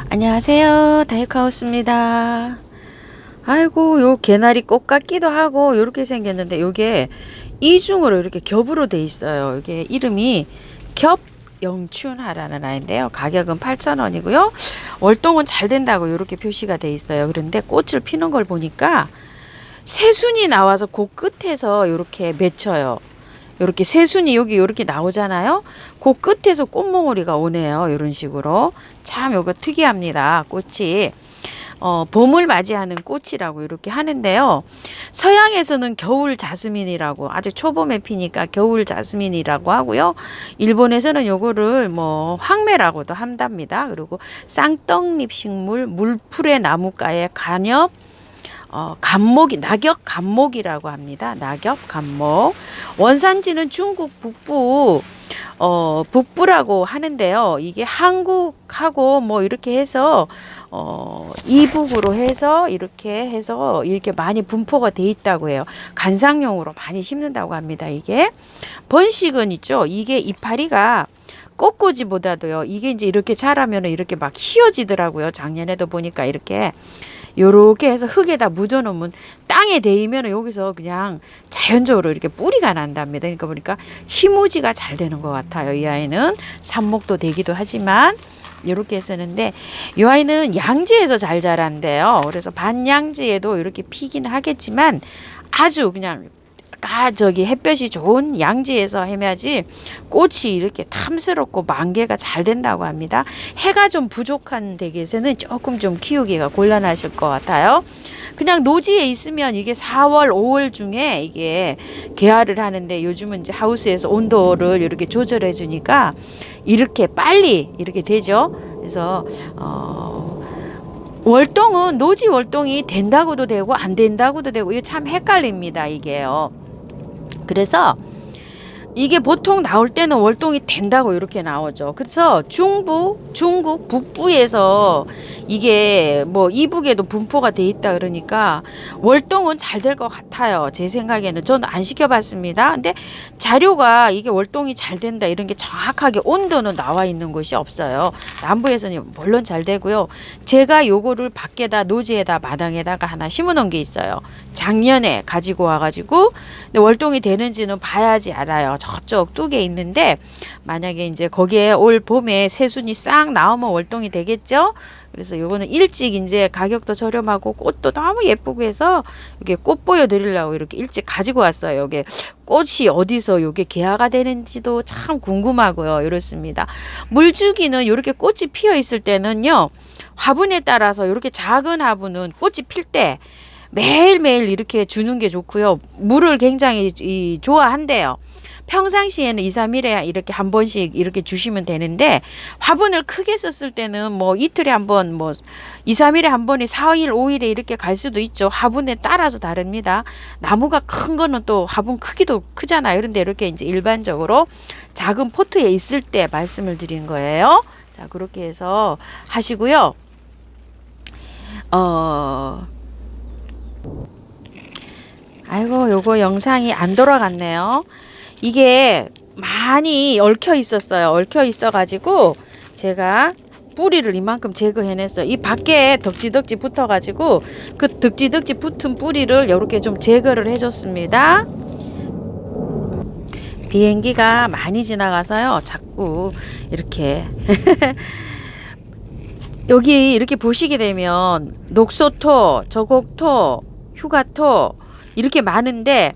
안녕하세요. 다이카우스입니다. 아이고, 요 개나리 꽃 같기도 하고 요렇게 생겼는데 요게 이중으로 이렇게 겹으로 돼 있어요. 이게 이름이 겹영춘하라는 아이인데요. 가격은 8,000원이고요. 월동은 잘 된다고 요렇게 표시가 돼 있어요. 그런데 꽃을 피는 걸 보니까 새순이 나와서 그 끝에서 요렇게 맺혀요. 요렇게 새순이 여기 요렇게 나오잖아요. 그 끝에서 꽃몽오리가 오네요. 요런 식으로. 참 요거 특이합니다. 꽃이. 봄을 맞이하는 꽃이라고 이렇게 하는데요. 서양에서는 겨울 자스민이라고 아주 초봄에 피니까 겨울 자스민이라고 하고요. 일본에서는 요거를 뭐 황매라고도 한답니다. 그리고 쌍떡잎 식물 물풀의 나무가의 간엽 감목이 낙엽 감목이라고 합니다. 낙엽 감목. 원산지는 중국 북부 북부라고 하는데요. 이게 한국하고 뭐 이렇게 해서 이북으로 해서 이렇게 많이 분포가 돼 있다고 해요. 관상용으로 많이 심는다고 합니다. 이게 번식은 있죠. 이게 이파리가 꽃꽂이보다도요. 이게 이제 이렇게 자라면 이렇게 막 휘어지더라고요. 작년에도 보니까 이렇게 요렇게 해서 흙에다 묻어놓으면 땅에 대이면 여기서 그냥 자연적으로 이렇게 뿌리가 난답니다. 그러니까 보니까 희무지가 잘 되는 것 같아요. 이 아이는 삽목도 되기도 하지만 이렇게 했었는데 이 아이는 양지에서 잘 자란대요. 그래서 반양지에도 이렇게 피긴 하겠지만 아주 그냥 저기 햇볕이 좋은 양지에서 헤매야지 꽃이 이렇게 탐스럽고 만개가 잘 된다고 합니다. 해가 좀 부족한 댁에서는 조금 좀 키우기가 곤란하실 것 같아요. 그냥 노지에 있으면 이게 4월, 5월 중에 이게 개화를 하는데 요즘은 이제 하우스에서 온도를 이렇게 조절해 주니까 이렇게 빨리 이렇게 되죠. 그래서 월동은 노지 월동이 된다고도 되고 안 된다고도 되고 이게 참 헷갈립니다. 이게요. 그래서 이게 보통 나올 때는 월동이 된다고 이렇게 나오죠. 그래서 중국 북부에서 이게 뭐 이북에도 분포가 돼 있다 그러니까 월동은 잘 될 것 같아요. 제 생각에는 저는 안 시켜봤습니다. 근데 자료가 이게 월동이 잘 된다 이런 게 정확하게 온도는 나와 있는 곳이 없어요. 남부에서는 물론 잘 되고요. 제가 요거를 밖에다 노지에다 마당에다가 하나 심어놓은 게 있어요. 작년에 가지고 와가지고 근데 월동이 되는지는 봐야지 알아요. 저쪽 뚝에 있는데 만약에 이제 거기에 올 봄에 새순이 싹 나오면 월동이 되겠죠. 그래서 요거는 일찍 이제 가격도 저렴하고 꽃도 너무 예쁘고 해서 이게 꽃 보여드리려고 이렇게 일찍 가지고 왔어요. 이게 꽃이 어디서 요게 개화가 되는지도 참 궁금하고요. 이렇습니다. 물주기는 이렇게 꽃이 피어 있을 때는요. 화분에 따라서 이렇게 작은 화분은 꽃이 필 때 매일매일 이렇게 주는 게 좋고요. 물을 굉장히 좋아한대요. 평상시에는 2, 3일에 이렇게 한 번씩 이렇게 주시면 되는데 화분을 크게 썼을 때는 뭐 이틀에 한 번, 뭐 2, 3일에 한 번에 4일, 5일에 이렇게 갈 수도 있죠. 화분에 따라서 다릅니다. 나무가 큰 거는 또 화분 크기도 크잖아요. 그런데 이렇게 이제 일반적으로 작은 포트에 있을 때 말씀을 드린 거예요. 자, 그렇게 해서 하시고요. 아이고, 요거 영상이 안 돌아갔네요. 이게 많이 얽혀 있었어요. 얽혀 있어 가지고 제가 뿌리를 이만큼 제거해냈어요. 이 밖에 덕지덕지 붙어 가지고 그 덕지덕지 붙은 뿌리를 이렇게 좀 제거를 해줬습니다. 비행기가 많이 지나가서요. 자꾸 이렇게 여기 이렇게 보시게 되면 녹소토, 저곡토, 휴가토 이렇게 많은데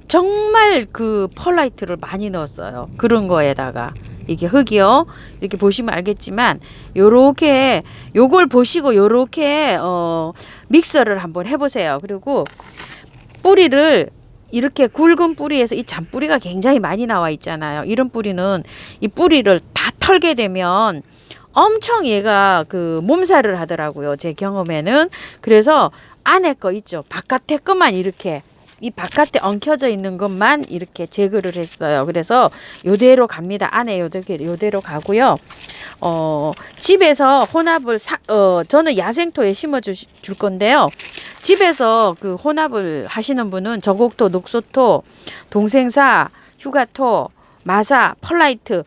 정말 그 펄라이트를 많이 넣었어요. 그런 거에다가 이게 흙이요. 이렇게 보시면 알겠지만 요렇게 요걸 보시고 요렇게 믹서를 한번 해보세요. 그리고 뿌리를 이렇게 굵은 뿌리에서 이 잔뿌리가 굉장히 많이 나와 있잖아요. 이런 뿌리는 이 뿌리를 다 털게 되면 엄청 얘가 그 몸살을 하더라고요. 제 경험에는. 그래서 안에 거 있죠. 바깥에 것만 이렇게 이 바깥에 엉켜져 있는 것만 이렇게 제거를 했어요. 그래서 요대로 갑니다. 안에 요대로 가고요. 집에서 혼합을 저는 야생토에 심어 줄 건데요. 집에서 그 혼합을 하시는 분은 저곡토, 녹소토, 동생사, 휴가토 마사, 펄라이트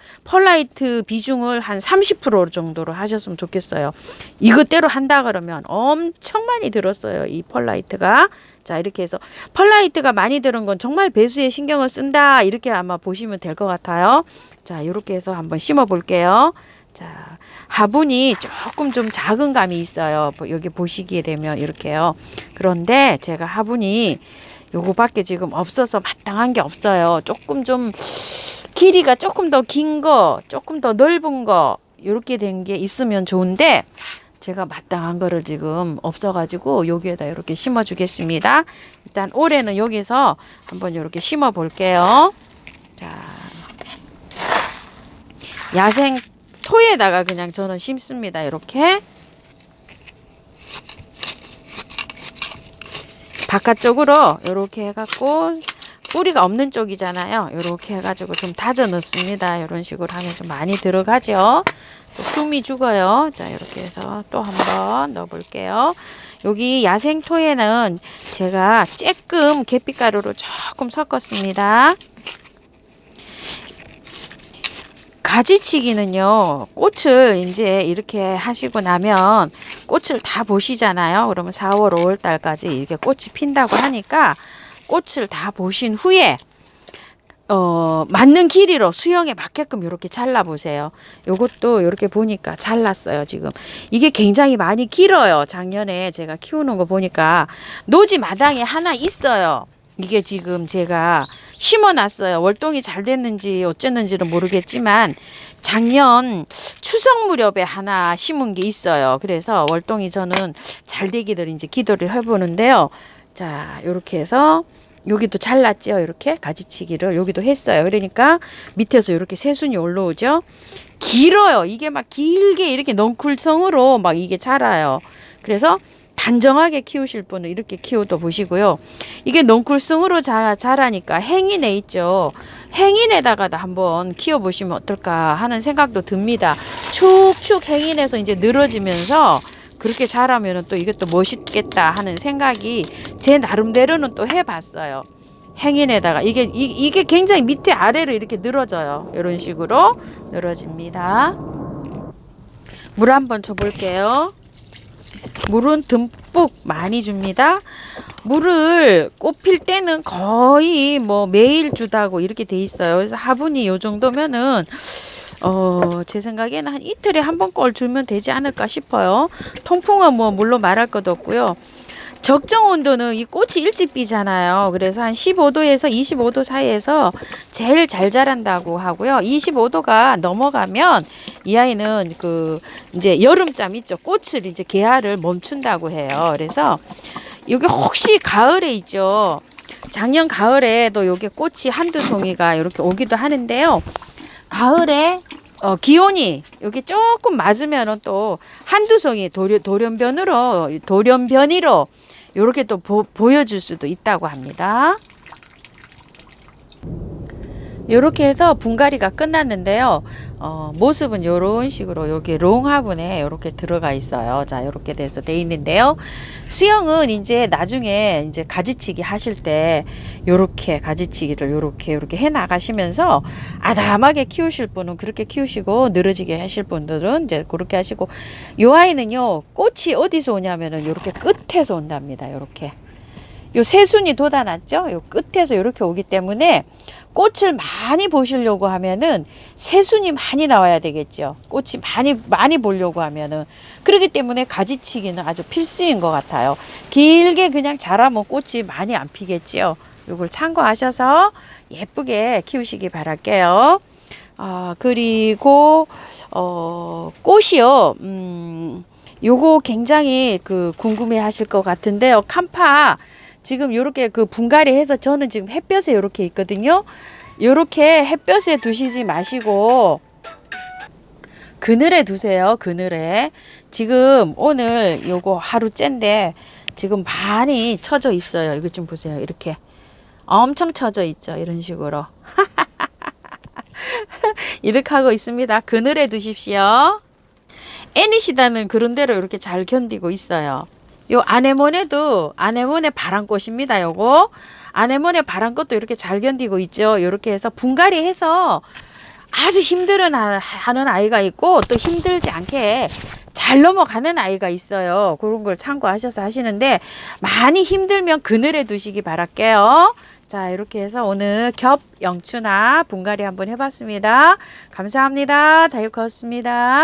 비중을 한 30% 정도로 하셨으면 좋겠어요. 이것대로 한다 그러면 엄청 많이 들었어요. 이 펄라이트가. 자, 이렇게 해서 펄라이트가 많이 들은 건 정말 배수에 신경을 쓴다. 이렇게 아마 보시면 될 것 같아요. 자, 이렇게 해서 한번 심어 볼게요. 자, 화분이 조금 좀 작은 감이 있어요. 여기 보시게 되면 이렇게요. 그런데 제가 화분이 요거밖에 지금 없어서 마땅한 게 없어요. 조금 좀 길이가 조금 더 긴 거, 조금 더 넓은 거 이렇게 된 게 있으면 좋은데 제가 마땅한 거를 지금 없어가지고 여기에다 이렇게 심어 주겠습니다. 일단 올해는 여기서 한번 이렇게 심어 볼게요. 자, 야생 토에다가 그냥 저는 심습니다. 이렇게 바깥쪽으로 이렇게 해갖고 뿌리가 없는 쪽이잖아요. 이렇게 해가지고 좀 다져 넣습니다. 이런 식으로 하면 좀 많이 들어가죠. 또 숨이 죽어요. 자, 이렇게 해서 또 한번 넣어 볼게요. 여기 야생 토에는 제가 쬐끔 계피가루로 조금 섞었습니다. 가지치기는요, 꽃을 이제 이렇게 하시고 나면 꽃을 다 보시잖아요. 그러면 4월, 5월 달까지 이렇게 꽃이 핀다고 하니까 꽃을 다 보신 후에 맞는 길이로 수영에 맞게끔 이렇게 잘라 보세요. 요것도 이렇게 보니까 잘랐어요. 지금 이게 굉장히 많이 길어요. 작년에 제가 키우는 거 보니까 노지 마당에 하나 있어요. 이게 지금 제가 심어놨어요. 월동이 잘 됐는지 어쨌는지는 모르겠지만 작년 추석 무렵에 하나 심은 게 있어요. 그래서 월동이 저는 잘 되기를 이제 기도를 해보는데요. 자, 이렇게 해서 여기도 잘랐죠. 이렇게 가지치기를 여기도 했어요. 그러니까 밑에서 이렇게 새순이 올라오죠. 길어요. 이게 막 길게 이렇게 넝쿨성으로 막 이게 자라요. 그래서 단정하게 키우실 분은 이렇게 키워도 보시고요. 이게 넝쿨성으로 자라니까 행인에 있죠. 행인에다가 한번 키워보시면 어떨까 하는 생각도 듭니다. 축축 행인에서 이제 늘어지면서 그렇게 자라면 또 이게 또 멋있겠다 하는 생각이 제 나름대로는 또 해봤어요. 행인에다가 이게 굉장히 밑에 아래로 이렇게 늘어져요. 이런 식으로 늘어집니다. 물 한번 줘볼게요. 물은 듬뿍 많이 줍니다. 물을 꽃 필 때는 거의 뭐 매일 주다고 이렇게 돼 있어요. 그래서 화분이 요 정도면은 제 생각에는 한 이틀에 한 번 꼴 주면 되지 않을까 싶어요. 통풍은 뭐 물론 말할 것도 없고요. 적정 온도는 이 꽃이 일찍 피잖아요. 그래서 한 15도에서 25도 사이에서 제일 잘 자란다고 하고요. 25도가 넘어가면 이 아이는 그 이제 여름잠 있죠. 꽃을 이제 개화를 멈춘다고 해요. 그래서 여기 혹시 가을에 있죠. 작년 가을에도 여기 꽃이 한두 송이가 이렇게 오기도 하는데요. 가을에 기온이 여기 조금 맞으면은 또 한두 송이 돌연변이로 이렇게 또 보여줄 수도 있다고 합니다. 이렇게 해서 분갈이가 끝났는데요. 모습은 이런 식으로 여기 롱 화분에 이렇게 들어가 있어요. 자, 이렇게 돼서 돼 있는데요. 수영은 이제 나중에 이제 가지치기 하실 때 이렇게 가지치기를 이렇게 해 나가시면서 아담하게 키우실 분은 그렇게 키우시고 늘어지게 하실 분들은 이제 그렇게 하시고, 요 아이는요, 꽃이 어디서 오냐면은 이렇게 끝에서 온답니다. 이렇게. 요 새순이 돋아났죠? 요 끝에서 이렇게 오기 때문에 꽃을 많이 보시려고 하면은 새순이 많이 나와야 되겠죠. 꽃이 많이 보려고 하면은. 그렇기 때문에 가지치기는 아주 필수인 것 같아요. 길게 그냥 자라면 꽃이 많이 안 피겠지요. 요걸 참고하셔서 예쁘게 키우시기 바랄게요. 그리고 꽃이요. 요거 굉장히 궁금해 하실 것 같은데요. 캄파 지금 요렇게 분갈이 해서 저는 지금 햇볕에 요렇게 있거든요. 요렇게 햇볕에 두시지 마시고 그늘에 두세요. 그늘에. 지금 오늘 요거 하루째인데 지금 많이 처져 있어요. 이거 좀 보세요. 이렇게 엄청 처져 있죠. 이런 식으로. 이렇게 하고 있습니다. 그늘에 두십시오. 애니시다는 그런 대로 이렇게 잘 견디고 있어요. 요 아네모네도 아네모네 바람꽃입니다. 요거 아내모네 바람 것도 이렇게 잘 견디고 있죠. 이렇게 해서 분갈이 해서 아주 하는 아이가 있고 또 힘들지 않게 잘 넘어가는 아이가 있어요. 그런 걸 참고하셔서 하시는데 많이 힘들면 그늘에 두시기 바랄게요. 자, 이렇게 해서 오늘 겹 영추나 분갈이 한번 해봤습니다. 감사합니다. 다육커였습니다.